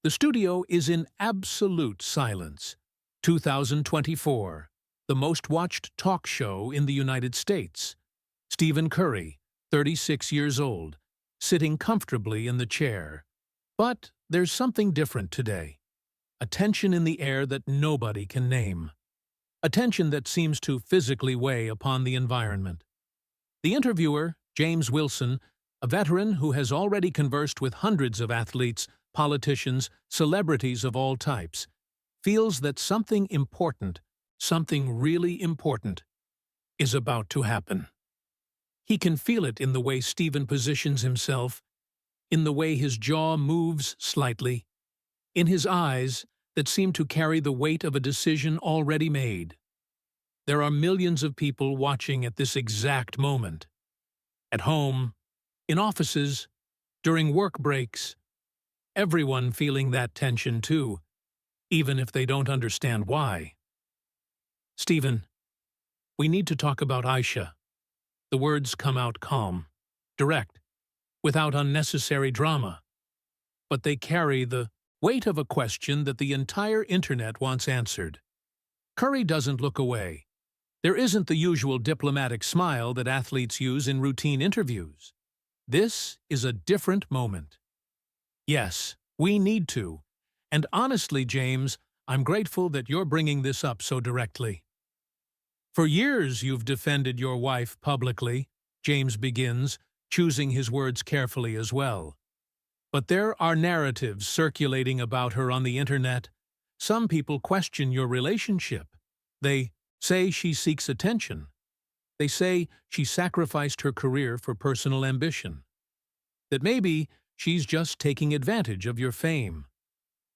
The studio is in absolute silence. 2024, the most watched talk show in the United States. Stephen Curry, 36 years old, sitting comfortably in the chair. But there's something different today. A tension in the air that nobody can name. A tension that seems to physically weigh upon the environment. The interviewer, James Wilson, a veteran who has already conversed with hundreds of athletes, politicians, celebrities of all types, feels that something important, something really important, is about to happen. He can feel it in the way Stephen positions himself, in the way his jaw moves slightly, in his eyes that seem to carry the weight of a decision already made. There are millions of people watching at this exact moment. At home, in offices, during work breaks, everyone feeling that tension too, even if they don't understand why. Stephen, we need to talk about Aisha. The words come out calm, direct, without unnecessary drama. But they carry the weight of a question that the entire internet wants answered. Curry doesn't look away. There isn't the usual diplomatic smile that athletes use in routine interviews. This is a different moment. Yes, we need to. And honestly, James, I'm grateful that you're bringing this up so directly. For years you've defended your wife publicly, James begins, choosing his words carefully as well. But there are narratives circulating about her on the internet. Some people question your relationship. They say she seeks attention. They say she sacrificed her career for personal ambition. That maybe she's just taking advantage of your fame.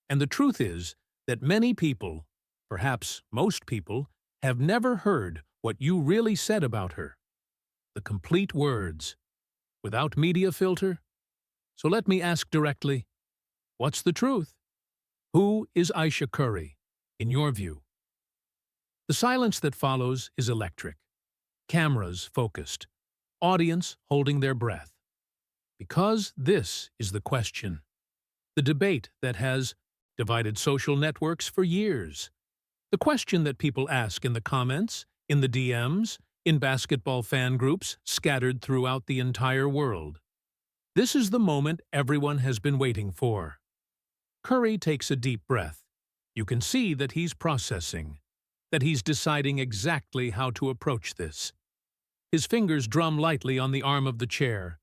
And the truth is that many people, perhaps most people, have never heard what you really said about her. The complete words, without media filter. So let me ask directly, what's the truth? Who is Ayesha Curry, in your view? The silence that follows is electric. Cameras focused. Audience holding their breath. Because this is the question. The debate that has divided social networks for years. The question that people ask in the comments, in the DMs, in basketball fan groups scattered throughout the entire world. This is the moment everyone has been waiting for. Curry takes a deep breath. You can see that he's processing, that he's deciding exactly how to approach this. His fingers drum lightly on the arm of the chair,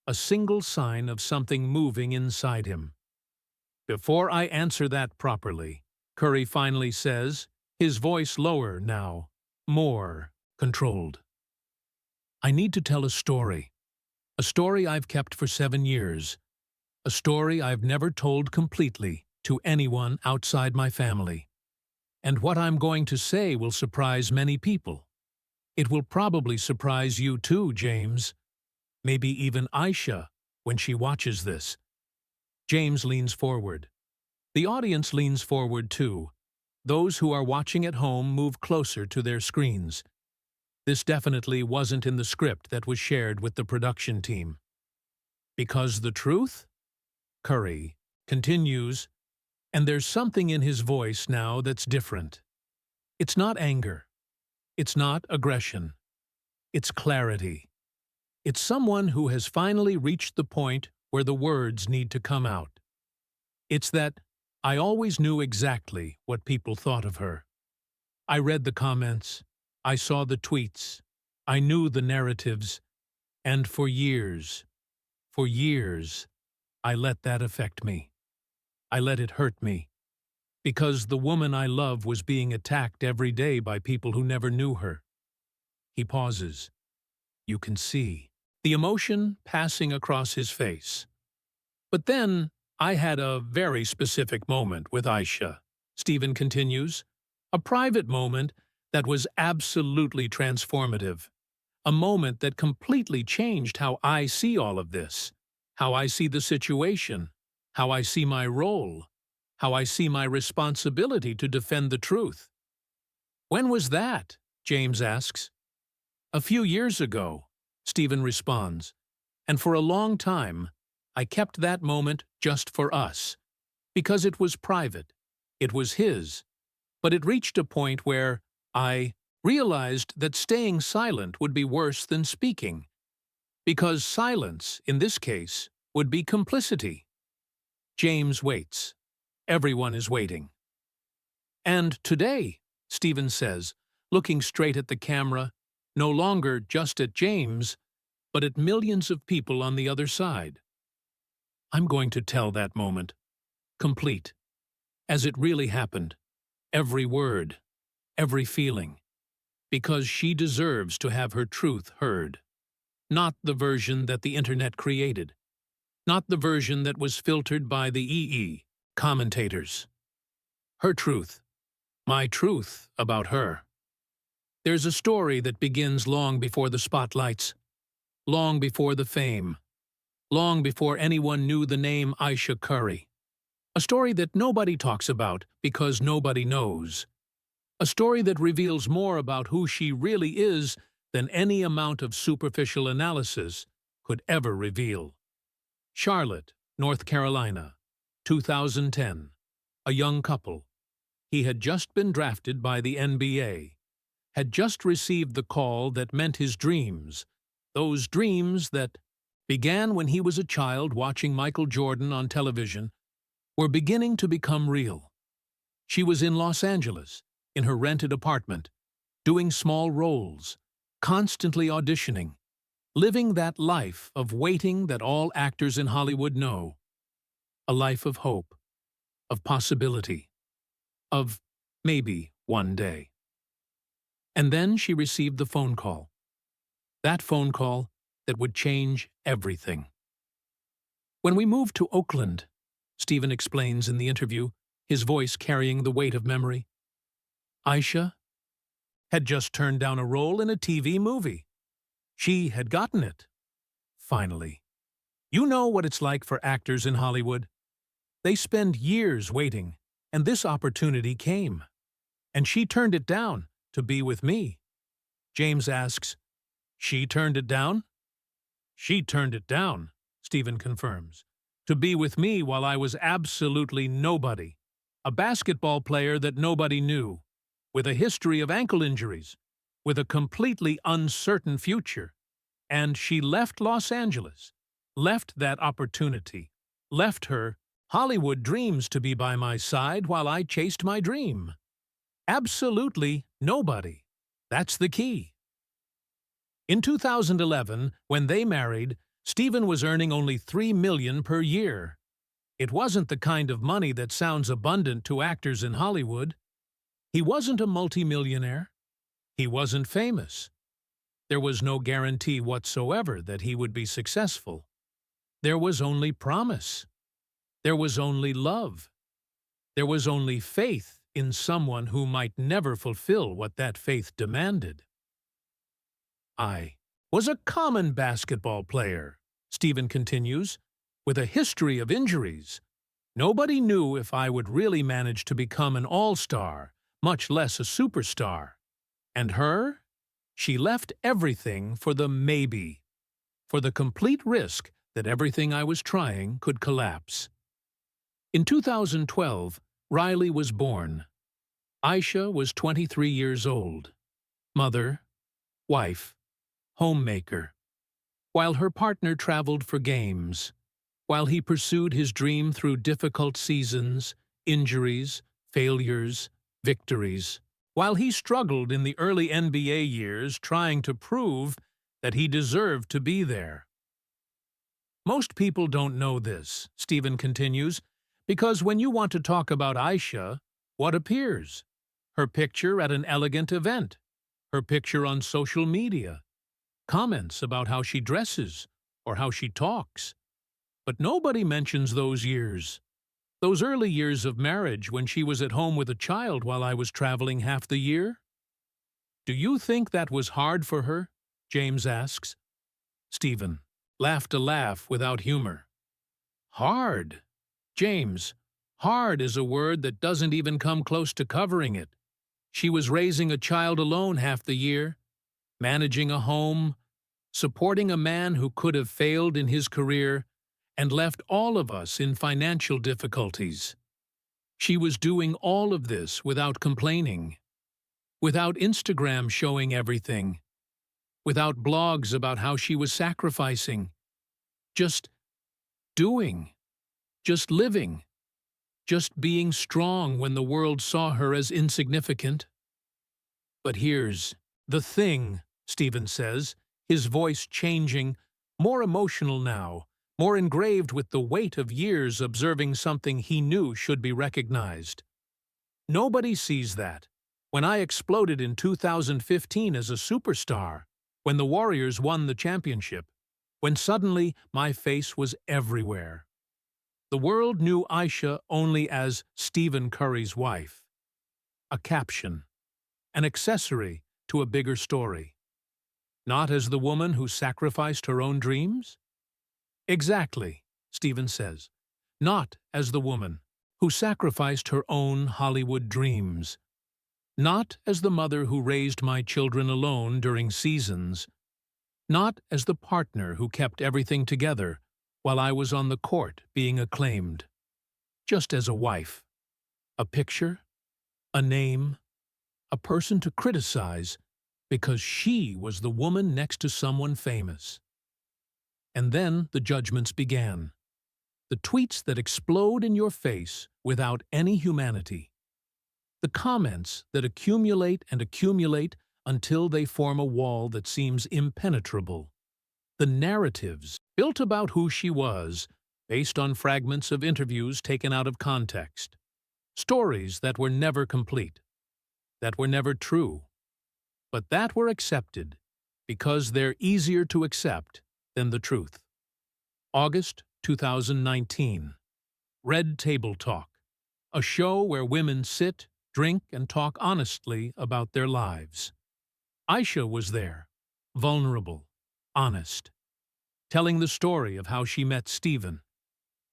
a single sign of something moving inside him. Before I answer that properly, Curry finally says, his voice lower now, more controlled. I need to tell a story I've kept for 7 years, a story I've never told completely to anyone outside my family. And what I'm going to say will surprise many people. It will probably surprise you too, James. Maybe even Aisha, when she watches this. James leans forward. The audience leans forward too. Those who are watching at home move closer to their screens. This definitely wasn't in the script that was shared with the production team. Because the truth? Curry continues, and there's something in his voice now that's different. It's not anger. It's not aggression. It's clarity. It's someone who has finally reached the point where the words need to come out. It's that I always knew exactly what people thought of her. I read the comments. I saw the tweets. I knew the narratives. And for years, I let that affect me. I let it hurt me. Because the woman I love was being attacked every day by people who never knew her. He pauses. You can see the emotion passing across his face. But then I had a very specific moment with Aisha, Stephen continues, a private moment that was absolutely transformative, a moment that completely changed how I see all of this, how I see the situation, how I see my role, how I see my responsibility to defend the truth. When was that? James asks. A few years ago, Stephen responds, and for a long time, I kept that moment just for us. because it was private. It was his. But it reached a point where I realized that staying silent would be worse than speaking, because silence, in this case, would be complicity. James waits. Everyone is waiting. And today, Stephen says, looking straight at the camera, no longer just at James, but at millions of people on the other side. I'm going to tell that moment, complete, as it really happened, every word, every feeling, because she deserves to have her truth heard. Not the version that the internet created, not the version that was filtered by the EE commentators. Her truth, my truth about her. There's a story that begins long before the spotlights, long before the fame, long before anyone knew the name Ayesha Curry. A story that nobody talks about because nobody knows. A story that reveals more about who she really is than any amount of superficial analysis could ever reveal. Charlotte, North Carolina, 2010. A young couple. He had just been drafted by the NBA, had just received the call that meant his dreams, those dreams that began when he was a child watching Michael Jordan on television, were beginning to become real. She was in Los Angeles, in her rented apartment, doing small roles, constantly auditioning, living that life of waiting that all actors in Hollywood know. A life of hope, of possibility, of maybe one day. And then she received the phone call. That phone call that would change everything. When we moved to Oakland, Stephen explains in the interview, his voice carrying the weight of memory, Aisha had just turned down a role in a TV movie. She had gotten it. Finally. You know what it's like for actors in Hollywood. They spend years waiting, and this opportunity came. And she turned it down to be with me. James asks, she turned it down? She turned it down, Stephen confirms, to be with me while I was absolutely nobody. A basketball player that nobody knew, with a history of ankle injuries, with a completely uncertain future. And she left Los Angeles, left that opportunity, left her Hollywood dreams to be by my side while I chased my dream. Absolutely nobody. That's the key. In 2011, when they married, Stephen was earning only $3 million per year. It wasn't the kind of money that sounds abundant to actors in Hollywood. He wasn't a multimillionaire. He wasn't famous. There was no guarantee whatsoever that he would be successful. There was only promise. There was only love. There was only faith in someone who might never fulfill what that faith demanded. I was a common basketball player, Stephen continues, with a history of injuries. Nobody knew if I would really manage to become an all-star, much less a superstar. And her? She left everything for the maybe, for the complete risk that everything I was trying could collapse. In 2012, Riley was born. Aisha was 23 years old. Mother, wife, homemaker. While her partner traveled for games, while he pursued his dream through difficult seasons, injuries, failures, victories, while he struggled in the early NBA years trying to prove that he deserved to be there. Most people don't know this, Stephen continues, because when you want to talk about Aisha, what appears? Her picture at an elegant event, her picture on social media, comments about how she dresses or how she talks. But nobody mentions those years. Those early years of marriage when she was at home with a child while I was traveling half the year? Do you think that was hard for her? James asks. Stephen laughed a laugh without humor. Hard? James, hard is a word that doesn't even come close to covering it. She was raising a child alone half the year, managing a home, supporting a man who could have failed in his career, and left all of us in financial difficulties. She was doing all of this without complaining, without Instagram showing everything, without blogs about how she was sacrificing, just doing, just living, just being strong when the world saw her as insignificant. But here's the thing, Stephen says, his voice changing, more emotional now, more engraved with the weight of years observing something he knew should be recognized. Nobody sees that. When I exploded in 2015 as a superstar, when the Warriors won the championship, when suddenly my face was everywhere. The world knew Aisha only as Stephen Curry's wife. A caption, an accessory to a bigger story. Not as the woman who sacrificed her own dreams? Exactly, Stephen says. Not as the woman who sacrificed her own Hollywood dreams. Not as the mother who raised my children alone during seasons. Not as the partner who kept everything together while I was on the court being acclaimed. Just as a wife. A picture, a name, a person to criticize because she was the woman next to someone famous. And then the judgments began. The tweets that explode in your face without any humanity. The comments that accumulate and accumulate until they form a wall that seems impenetrable. The narratives built about who she was, based on fragments of interviews taken out of context. Stories that were never complete, that were never true, but that were accepted because they're easier to accept than the truth. August 2019. Red Table Talk, a show where women sit, drink, and talk honestly about their lives. Aisha was there, vulnerable, honest, telling the story of how she met Stephen,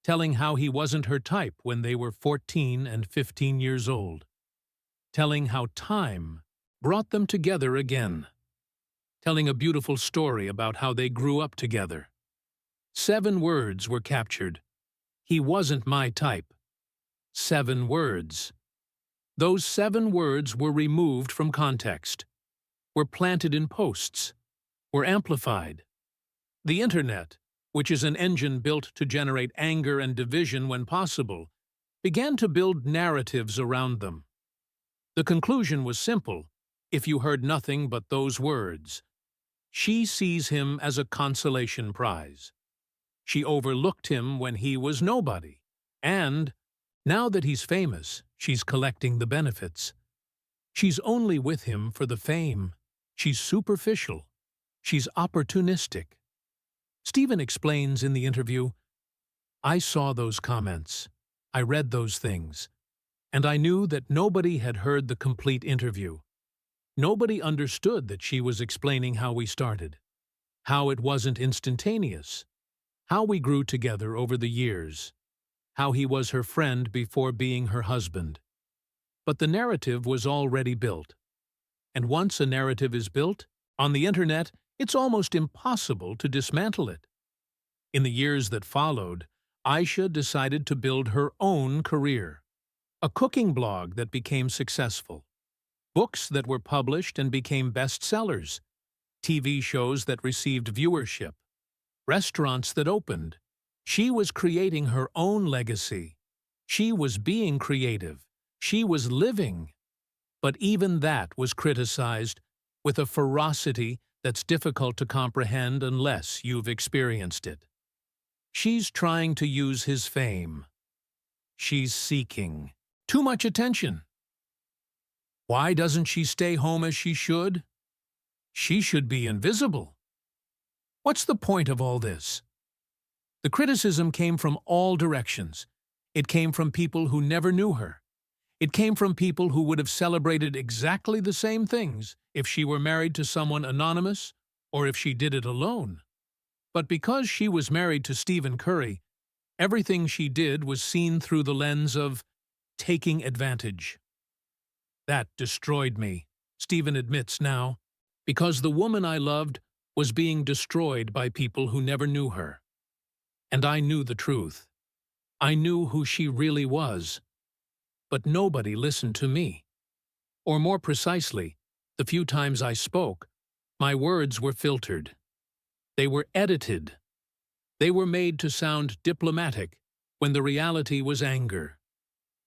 telling how he wasn't her type when they were 14 and 15 years old, telling how time brought them together again, telling a beautiful story about how they grew up together. 7 words were captured. He wasn't my type. 7 words. Those 7 words were removed from context, were planted in posts, were amplified. The Internet, which is an engine built to generate anger and division when possible, began to build narratives around them. The conclusion was simple, if you heard nothing but those words. She sees him as a consolation prize. She overlooked him when he was nobody, and, now that he's famous, she's collecting the benefits. She's only with him for the fame. She's superficial. She's opportunistic. Stephen explains in the interview, I saw those comments. I read those things. And I knew that nobody had heard the complete interview. Nobody understood that she was explaining how we started, how it wasn't instantaneous, how we grew together over the years, how he was her friend before being her husband. But the narrative was already built. And once a narrative is built, on the Internet, it's almost impossible to dismantle it. In the years that followed, Aisha decided to build her own career. A cooking blog that became successful. Books that were published and became bestsellers. TV shows that received viewership. Restaurants that opened. She was creating her own legacy. She was being creative. She was living. But even that was criticized with a ferocity that's difficult to comprehend unless you've experienced it. She's trying to use his fame. She's seeking too much attention. Why doesn't she stay home as she should? She should be invisible. What's the point of all this? The criticism came from all directions. It came from people who never knew her. It came from people who would have celebrated exactly the same things if she were married to someone anonymous or if she did it alone. But because she was married to Stephen Curry, everything she did was seen through the lens of taking advantage. That destroyed me, Stephen admits now, because the woman I loved was being destroyed by people who never knew her. And I knew the truth. I knew who she really was. but nobody listened to me. Or more precisely, the few times I spoke, my words were filtered. They were edited. They were made to sound diplomatic when the reality was anger.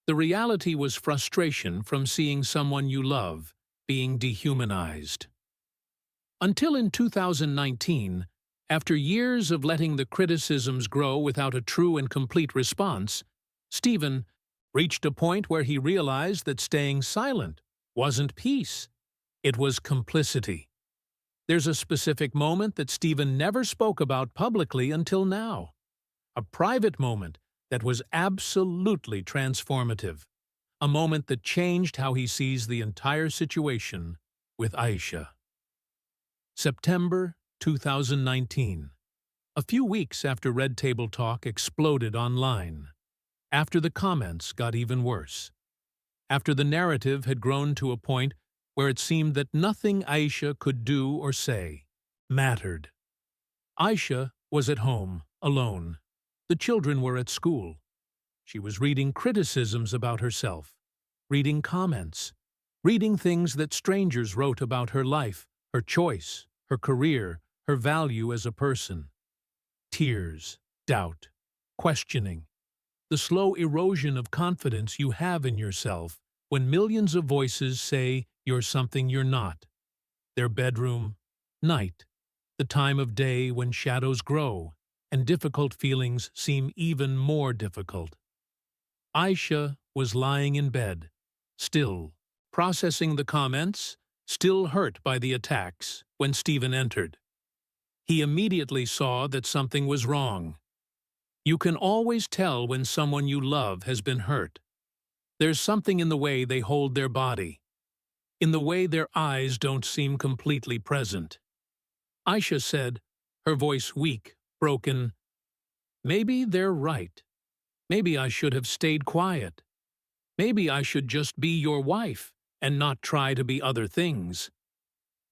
The reality was frustration from seeing someone you love being dehumanized. Until in 2019, after years of letting the criticisms grow without a true and complete response, Stephen reached a point where he realized that staying silent wasn't peace, it was complicity. There's a specific moment that Stephen never spoke about publicly until now. A private moment that was absolutely transformative. A moment that changed how he sees the entire situation with Aisha. September 2019. A few weeks after Red Table Talk exploded online. After the comments got even worse. After the narrative had grown to a point where it seemed that nothing Aisha could do or say mattered. Aisha was at home, alone. The children were at school. She was reading criticisms about herself, reading comments, reading things that strangers wrote about her life, her choice, her career, her value as a person. Tears, doubt, questioning, the slow erosion of confidence you have in yourself when millions of voices say you're something you're not. Their bedroom, night, the time of day when shadows grow and difficult feelings seem even more difficult. Aisha was lying in bed, still, processing the comments, still hurt by the attacks, when Stephen entered. He immediately saw that something was wrong. You can always tell when someone you love has been hurt. There's something in the way they hold their body, in the way their eyes don't seem completely present. Aisha said, her voice weak, broken, "Maybe they're right. Maybe I should have stayed quiet. Maybe I should just be your wife and not try to be other things.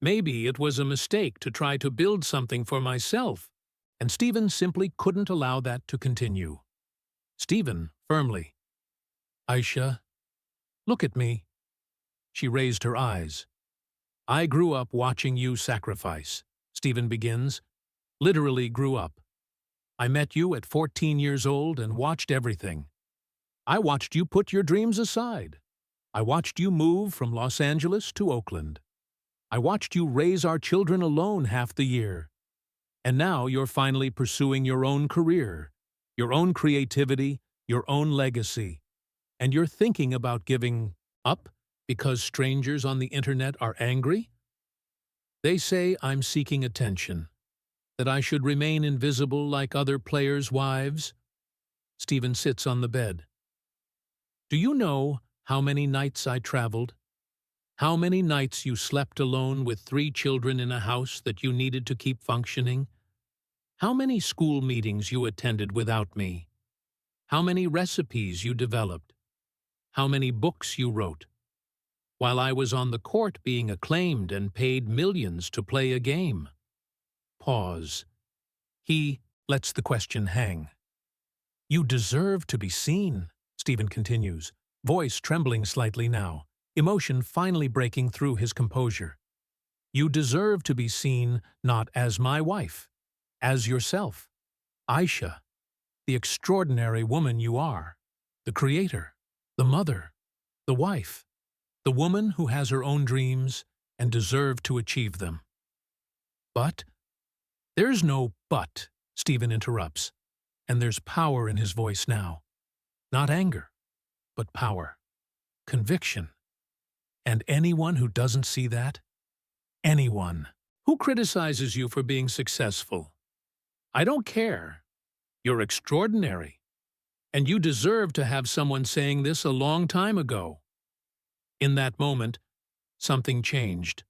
Maybe it was a mistake to try to build something for myself." And Stephen simply couldn't allow that to continue. Stephen, firmly, "Aisha, look at me." She raised her eyes. "I grew up watching you sacrifice," Stephen begins. "Literally grew up. I met you at 14 years old and watched everything. I watched you put your dreams aside. I watched you move from Los Angeles to Oakland. I watched you raise our children alone half the year. And now you're finally pursuing your own career, your own creativity, your own legacy. And you're thinking about giving up because strangers on the internet are angry? They say I'm seeking attention, that I should remain invisible like other players' wives." Stephen sits on the bed. "Do you know how many nights I traveled? How many nights you slept alone with 3 children in a house that you needed to keep functioning? How many school meetings you attended without me? How many recipes you developed? How many books you wrote? While I was on the court being acclaimed and paid millions to play a game." Pause. He lets the question hang. "You deserve to be seen," Stephen continues, voice trembling slightly now, emotion finally breaking through his composure. "You deserve to be seen not as my wife, as yourself, Aisha, the extraordinary woman you are, the creator, the mother, the wife, the woman who has her own dreams and deserved to achieve them." "But—" "There's no but," Stephen interrupts, and there's power in his voice now. Not anger, but power, conviction. And anyone who doesn't see that, anyone who criticizes you for being successful, I don't care. You're extraordinary. And you deserve to have someone saying this a long time ago. In that moment, something changed.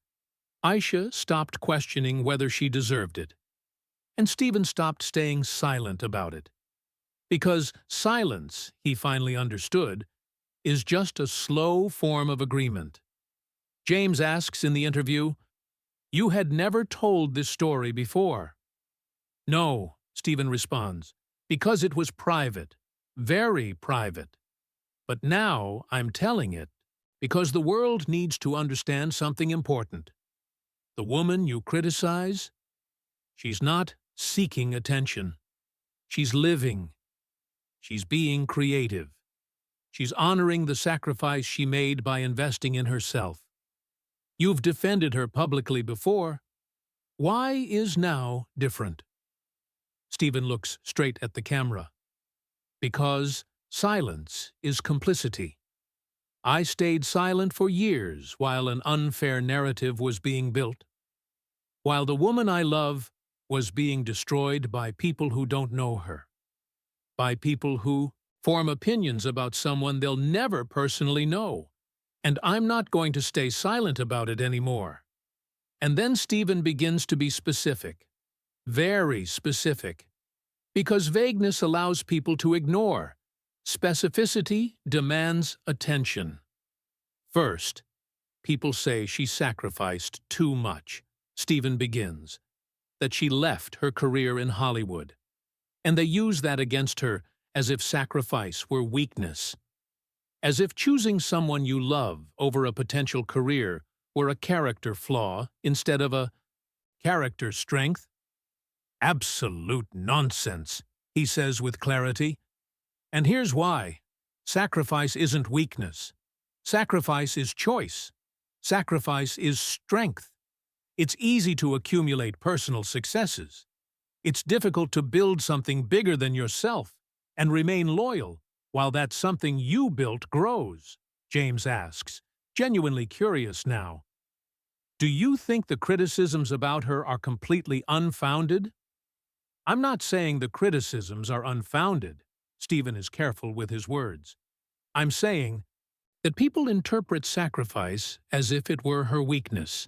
Aisha stopped questioning whether she deserved it. And Stephen stopped staying silent about it. Because silence, he finally understood, is just a slow form of agreement. James asks in the interview, "You had never told this story before." "No," Stephen responds, "because it was private, very private." But now I'm telling it because the world needs to understand something important. The woman you criticize, she's not seeking attention. She's living. She's being creative. She's honoring the sacrifice she made by investing in herself. You've defended her publicly before. Why is now different? Stephen looks straight at the camera. Because silence is complicity. I stayed silent for years while an unfair narrative was being built. While the woman I love was being destroyed by people who don't know her. By people who form opinions about someone they'll never personally know. And I'm not going to stay silent about it anymore. And then Stephen begins to be specific. Very specific. Because vagueness allows people to ignore. Specificity demands attention. First, people say she sacrificed too much. Stephen begins. That she left her career in Hollywood. And they use that against her as if sacrifice were weakness. As if choosing someone you love over a potential career were a character flaw instead of a character strength. Absolute nonsense, he says with clarity. And here's why. Sacrifice isn't weakness. Sacrifice is choice. Sacrifice is strength. It's easy to accumulate personal successes. It's difficult to build something bigger than yourself and remain loyal while that something you built grows, James asks, genuinely curious now. Do you think the criticisms about her are completely unfounded? I'm not saying the criticisms are unfounded. Stephen is careful with his words. I'm saying that people interpret sacrifice as if it were her weakness,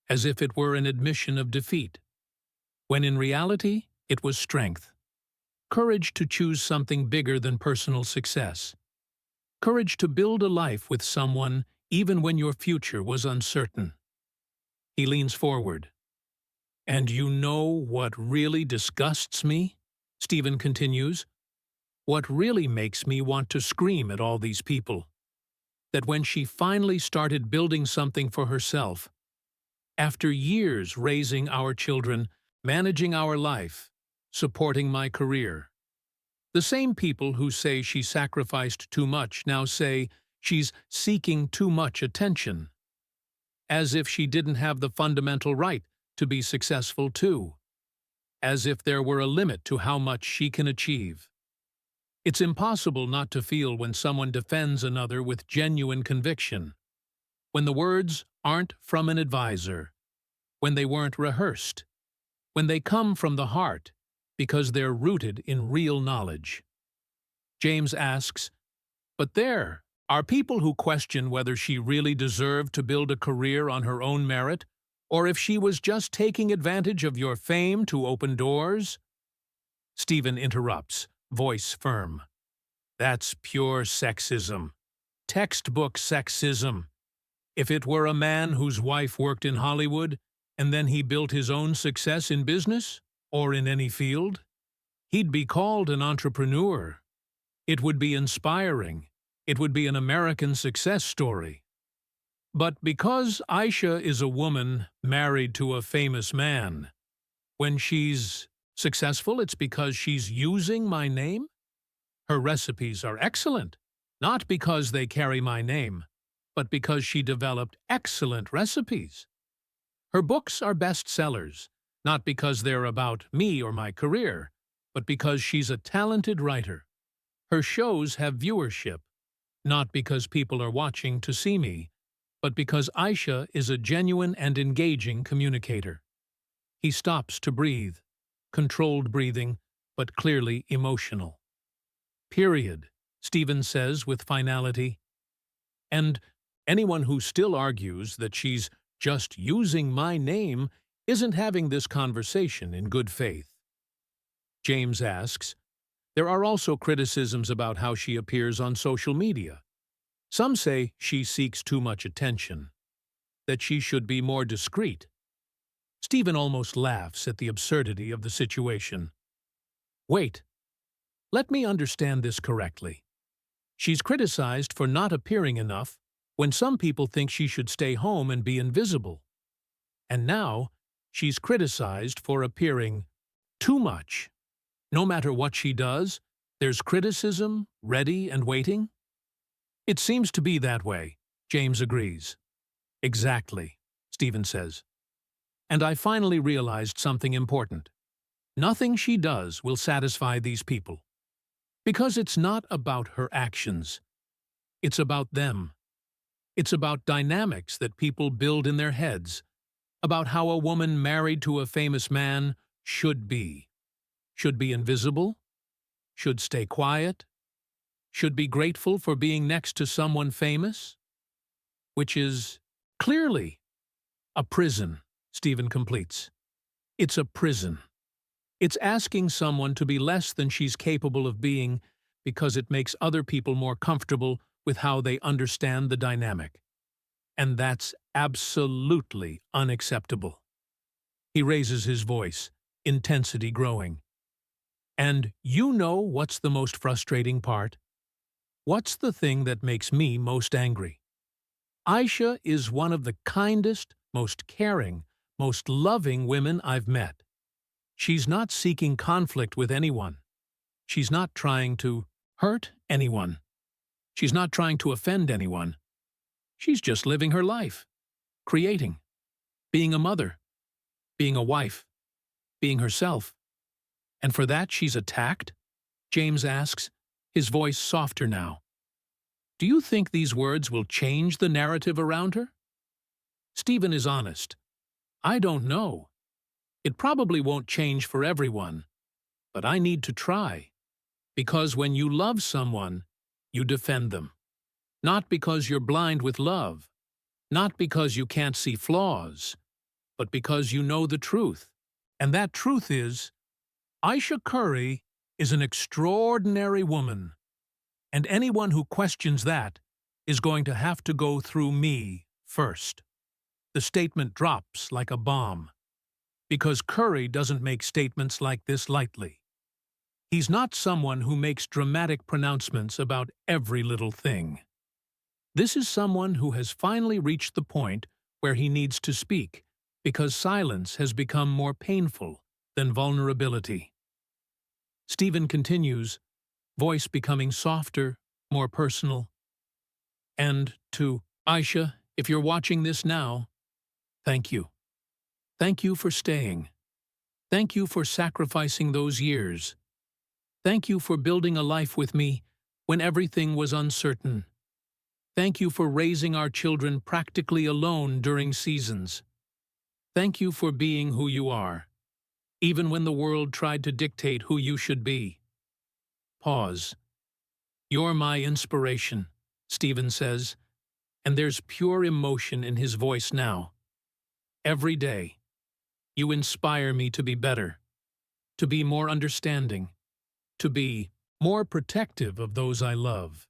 as if it were an admission of defeat, when in reality it was strength. Courage to choose something bigger than personal success. Courage to build a life with someone even when your future was uncertain. He leans forward. And you know what really disgusts me? Stephen continues. What really makes me want to scream at all these people. That when she finally started building something for herself, after years raising our children, managing our life, supporting my career, the same people who say she sacrificed too much now say she's seeking too much attention. As if she didn't have the fundamental right to be successful too. As if there were a limit to how much she can achieve. It's impossible not to feel when someone defends another with genuine conviction. When the words aren't from an advisor. When they weren't rehearsed. When they come from the heart, because they're rooted in real knowledge. James asks, but there are people who question whether she really deserved to build a career on her own merit, or if she was just taking advantage of your fame to open doors? Stephen interrupts, voice firm. That's pure sexism. Textbook sexism. If it were a man whose wife worked in Hollywood, and then he built his own success in business, or in any field, he'd be called an entrepreneur. It would be inspiring. It would be an American success story. But because Aisha is a woman married to a famous man, when she's successful, it's because she's using my name? Her recipes are excellent, not because they carry my name, but because she developed excellent recipes. Her books are bestsellers, not because they're about me or my career, but because she's a talented writer. Her shows have viewership, not because people are watching to see me, but because Aisha is a genuine and engaging communicator. He stops to breathe, controlled breathing, but clearly emotional. Period, Stephen says with finality. And anyone who still argues that she's just using my name isn't having this conversation in good faith. James asks, there are also criticisms about how she appears on social media. Some say she seeks too much attention, that she should be more discreet. Stephen almost laughs at the absurdity of the situation. Wait, let me understand this correctly. She's criticized for not appearing enough when some people think she should stay home and be invisible. And now, she's criticized for appearing too much. No matter what she does, there's criticism, ready and waiting. It seems to be that way, James agrees. Exactly, Stephen says. And I finally realized something important. Nothing she does will satisfy these people. Because it's not about her actions. It's about them. It's about dynamics that people build in their heads, about how a woman married to a famous man should be. Should be invisible, should stay quiet, should be grateful for being next to someone famous, which is clearly a prison, Stephen completes. It's a prison. It's asking someone to be less than she's capable of being because it makes other people more comfortable with how they understand the dynamic. And that's absolutely unacceptable. He raises his voice, intensity growing. And you know what's the most frustrating part? What's the thing that makes me most angry? Aisha is one of the kindest, most caring, most loving women I've met. She's not seeking conflict with anyone. She's not trying to hurt anyone. She's not trying to offend anyone. She's just living her life, creating, being a mother, being a wife, being herself. And for that she's attacked? James asks, his voice softer now. Do you think these words will change the narrative around her? Stephen is honest. I don't know. It probably won't change for everyone, but I need to try. Because when you love someone, you defend them. Not because you're blind with love, not because you can't see flaws, but because you know the truth. And that truth is, Ayesha Curry is an extraordinary woman, and anyone who questions that is going to have to go through me first. The statement drops like a bomb, because Curry doesn't make statements like this lightly. He's not someone who makes dramatic pronouncements about every little thing. This is someone who has finally reached the point where he needs to speak, because silence has become more painful than vulnerability. Stephen continues, voice becoming softer, more personal. And to Aisha, if you're watching this now, thank you. Thank you for staying. Thank you for sacrificing those years. Thank you for building a life with me when everything was uncertain. Thank you for raising our children practically alone during seasons. Thank you for being who you are, even when the world tried to dictate who you should be. Pause. You're my inspiration, Stephen says, and there's pure emotion in his voice now. Every day, you inspire me to be better, to be more understanding, to be more protective of those I love.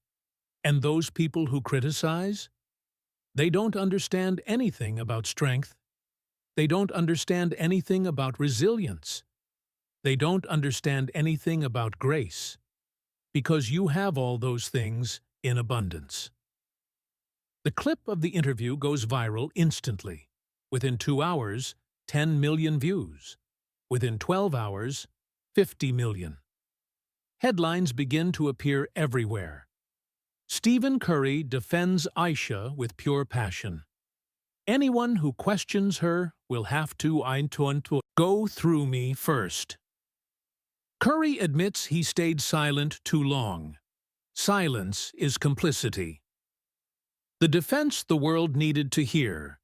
And those people who criticize? They don't understand anything about strength. They don't understand anything about resilience. They don't understand anything about grace. Because you have all those things in abundance. The clip of the interview goes viral instantly. Within 2 hours, 10 million views. Within 12 hours, 50 million. Headlines begin to appear everywhere. Stephen Curry defends Aisha with pure passion. Anyone who questions her will have to go through me first. Curry admits he stayed silent too long. Silence is complicity. The defense the world needed to hear.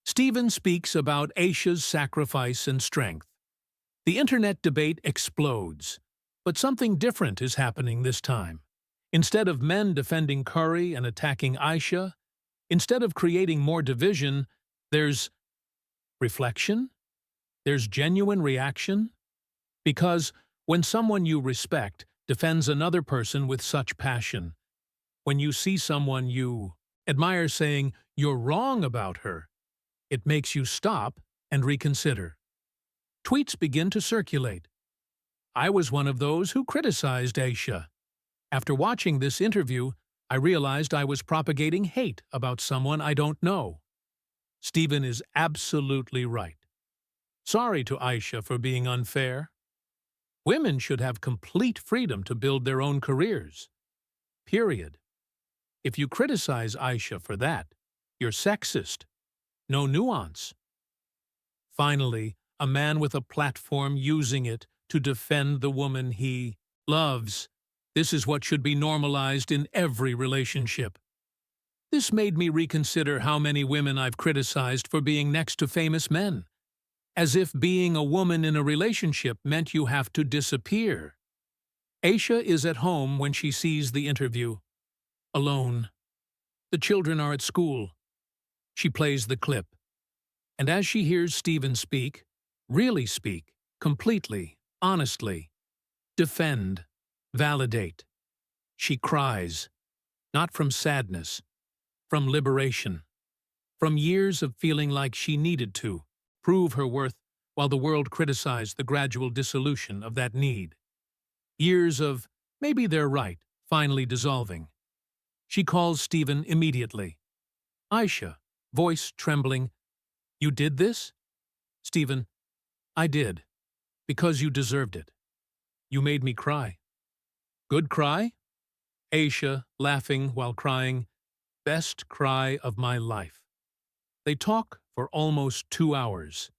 Stephen speaks about Aisha's sacrifice and strength. The internet debate explodes, but something different is happening this time. Instead of men defending Curry and attacking Aisha, instead of creating more division, there's reflection, there's genuine reaction. Because when someone you respect defends another person with such passion, when you see someone you admire saying you're wrong about her, it makes you stop and reconsider. Tweets begin to circulate. I was one of those who criticized Aisha. After watching this interview, I realized I was propagating hate about someone I don't know. Stephen is absolutely right. Sorry to Aisha for being unfair. Women should have complete freedom to build their own careers. Period. If you criticize Aisha for that, you're sexist. No nuance. Finally, a man with a platform using it to defend the woman he loves. This is what should be normalized in every relationship. This made me reconsider how many women I've criticized for being next to famous men, as if being a woman in a relationship meant you have to disappear. Aisha is at home when she sees the interview. Alone. The children are at school. She plays the clip. And as she hears Stephen speak, really speak, completely, honestly, defend, validate, she cries, not from sadness, from liberation, from years of feeling like she needed to prove her worth while the world criticized the gradual dissolution of that need. Years of, maybe they're right, finally dissolving. She calls Stephen immediately. Aisha, voice trembling, "You did this?" Stephen, "I did, because you deserved it. You made me cry." "Good cry?" Aisha, laughing while crying, "Best cry of my life." They talk for almost 2 hours.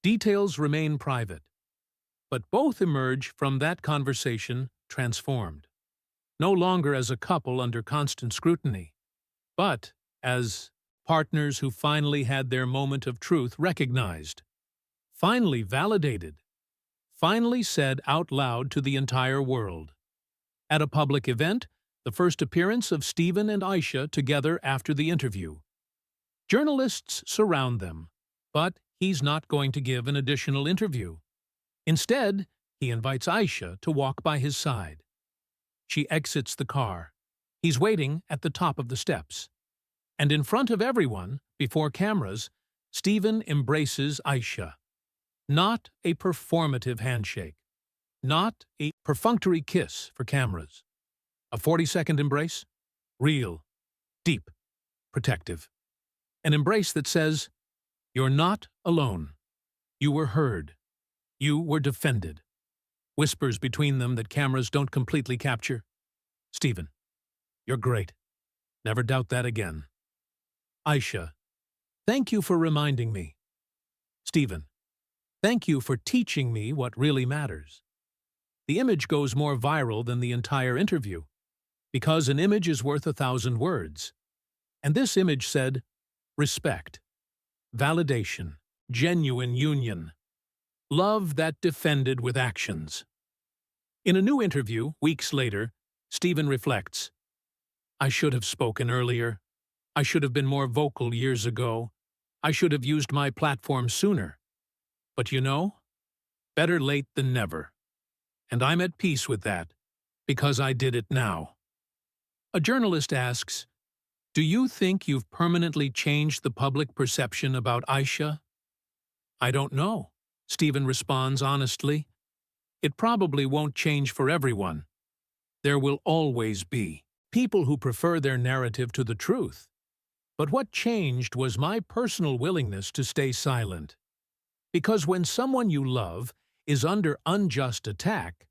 Details remain private, but both emerge from that conversation transformed. No longer as a couple under constant scrutiny, but as partners who finally had their moment of truth recognized, finally validated, finally said out loud to the entire world. At a public event, the first appearance of Stephen and Aisha together after the interview. Journalists surround them, but he's not going to give an additional interview. Instead, he invites Aisha to walk by his side. She exits the car. He's waiting at the top of the steps. And in front of everyone, before cameras, Stephen embraces Aisha. Not a performative handshake. Not a perfunctory kiss for cameras. A 40-second embrace? Real, deep, protective. An embrace that says, "You're not alone. You were heard. You were defended." Whispers between them that cameras don't completely capture. "Stephen, you're great. Never doubt that again." Aisha, "Thank you for reminding me." Stephen, "Thank you for teaching me what really matters." The image goes more viral than the entire interview, because an image is worth 1,000 words. And this image said, respect, validation, genuine union, love that defended with actions. In a new interview, weeks later, Stephen reflects, "I should have spoken earlier. I should have been more vocal years ago. I should have used my platform sooner. But you know, better late than never. And I'm at peace with that, because I did it now." A journalist asks, "Do you think you've permanently changed the public perception about Aisha?" "I don't know," Stephen responds honestly. "It probably won't change for everyone. There will always be people who prefer their narrative to the truth. But what changed was my personal willingness to stay silent. Because when someone you love is under unjust attack,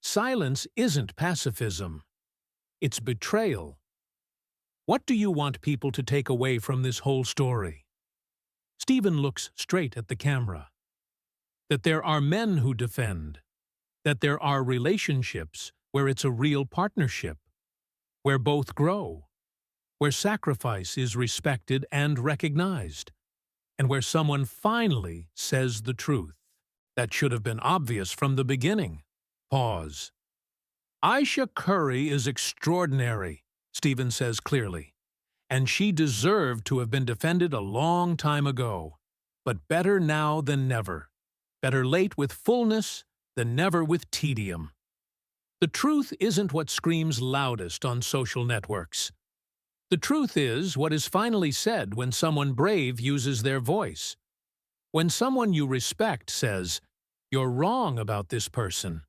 silence isn't pacifism. It's betrayal. What do you want people to take away from this whole story?" Stephen looks straight at the camera. That there are men who defend. That there are relationships where it's a real partnership. Where both grow. Where sacrifice is respected and recognized. And where someone finally says the truth. That should have been obvious from the beginning. Pause. "Ayesha Curry is extraordinary," Stephen says clearly. "And she deserved to have been defended a long time ago. But better now than never. Better late with fullness than never with tedium." The truth isn't what screams loudest on social networks. The truth is what is finally said when someone brave uses their voice. When someone you respect says, "You're wrong about this person."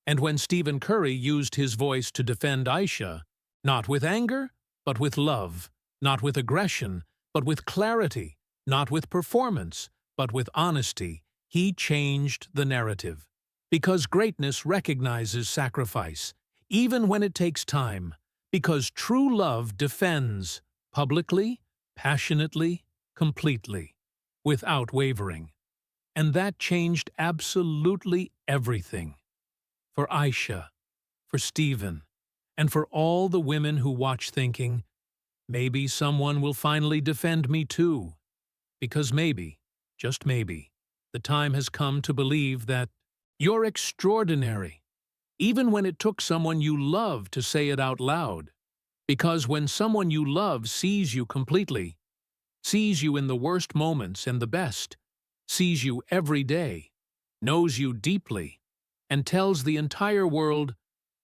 And when Stephen Curry used his voice to defend Aisha, Not with anger, but with love. Not with aggression, but with clarity. Not with performance, but with honesty. He changed the narrative. Because greatness recognizes sacrifice, even when it takes time. Because true love defends, publicly, passionately, completely, without wavering. And that changed absolutely everything. For Aisha, for Stephen, and for all the women who watch thinking, maybe someone will finally defend me too. Because maybe, just maybe, the time has come to believe that you're extraordinary, even when it took someone you love to say it out loud. Because when someone you love sees you completely, sees you in the worst moments and the best, sees you every day, knows you deeply, and tells the entire world,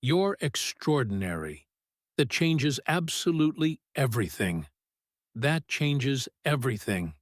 you're extraordinary, that changes absolutely everything. That changes everything.